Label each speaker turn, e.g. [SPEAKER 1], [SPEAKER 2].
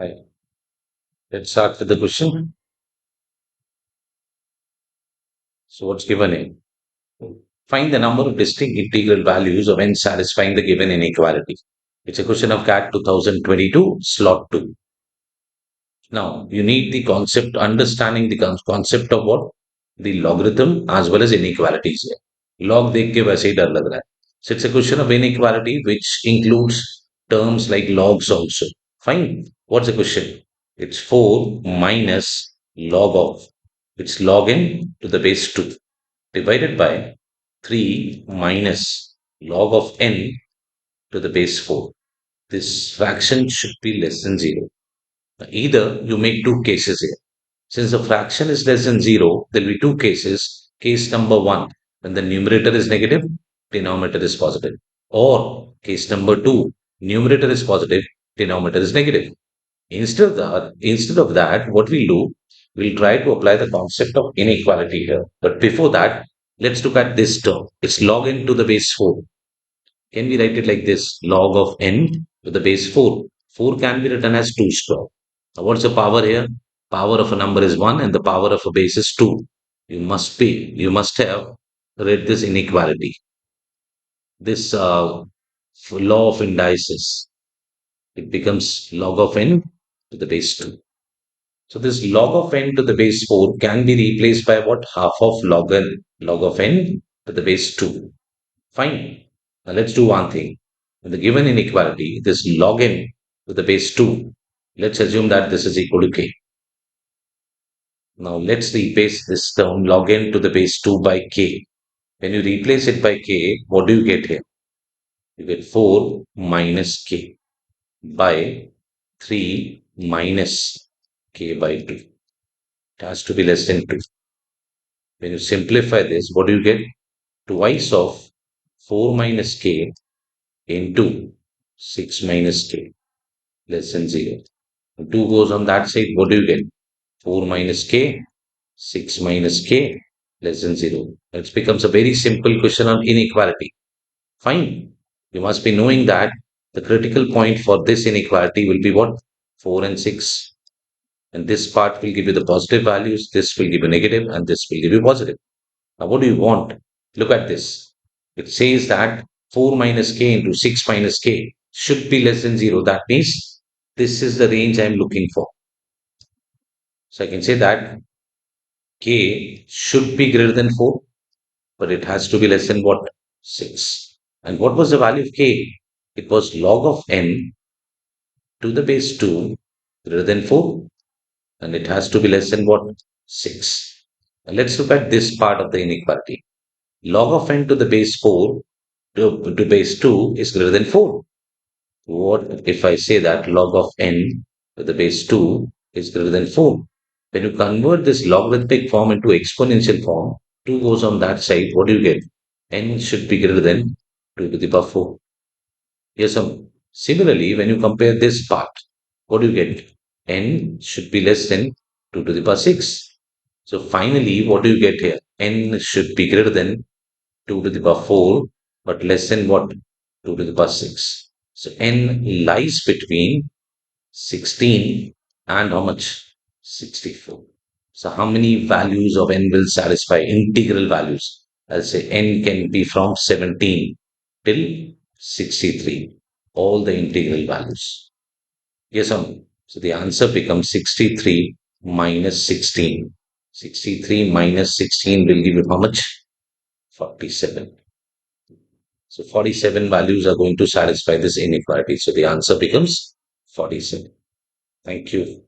[SPEAKER 1] Right. Let's start with the question. So what's given in? Find the number of distinct integral values of n satisfying the given inequality. It's a question of CAT 2022, slot 2. Now, you need the concept, understanding the concept of what? The logarithm as well as inequalities here. Log देख के वैसे ही डर लग रहा है. So it's a question of inequality which includes terms like logs also. Fine. What's the question? It's 4 minus log of. It's log n to the base 2 divided by 3 minus log of n to the base 4. This fraction should be less than 0. Either you make two cases here. Since the fraction is less than 0, there will be two cases. Case number 1, when the numerator is negative, denominator is positive. Or case number 2, numerator is positive, denominator is negative. Instead of that, what we'll do, we'll try to apply the concept of inequality here. But before that, let's look at this term. It's log n to the base 4. Can we write it like this? Log of n to the base 4. 4 can be written as 2 square. Now, what's the power here? Power of a number is 1 and the power of a base is 2. You must have read this inequality. This law of indices. It becomes log of n to the base 2. So this log of n to the base 4 can be replaced by what? Half of log of n to the base 2. Fine. Now let's do one thing. In the given inequality, this log n to the base 2, let's assume that this is equal to k. Now let's replace this term log n to the base 2 by k. When you replace it by k, what do you get here? You get 4 minus k by 3 minus k by 2. It has to be less than 2. When you simplify this, what do you get? Twice of 4 minus k into 6 minus k less than 0. 2 goes on that side, what do you get? 4 minus k, 6 minus k less than 0. It becomes a very simple question on inequality. Fine. You must be knowing that the critical point for this inequality will be what? 4 and 6. And this part will give you the positive values, this will give you negative, and this will give you positive. Now, what do you want? Look at this. It says that 4 minus k into 6 minus k should be less than 0. That means this is the range I'm looking for. So I can say that k should be greater than 4, but it has to be less than what? 6. And what was the value of k? It was log of n to the base 2 greater than 4, and it has to be less than what? 6. And let's look at this part of the inequality. Log of n to the base 4 to base 2 is greater than 4. What if I say that log of n to the base 2 is greater than 4? When you convert this logarithmic form into exponential form, 2 goes on that side. What do you get? N should be greater than 2 to the power 4. Yes, similarly, when you compare this part, what do you get? N should be less than 2 to the power 6. So finally, what do you get here? N should be greater than 2 to the power 4, but less than what? 2 to the power 6. So n lies between 16 and how much? 64. So how many values of n will satisfy integral values? I'll say n can be from 17 till 63. All the integral values. Yes, so the answer becomes 63 minus 16. 63 minus 16 will give you how much? 47. So 47 values are going to satisfy this inequality. So the answer becomes 47. Thank you.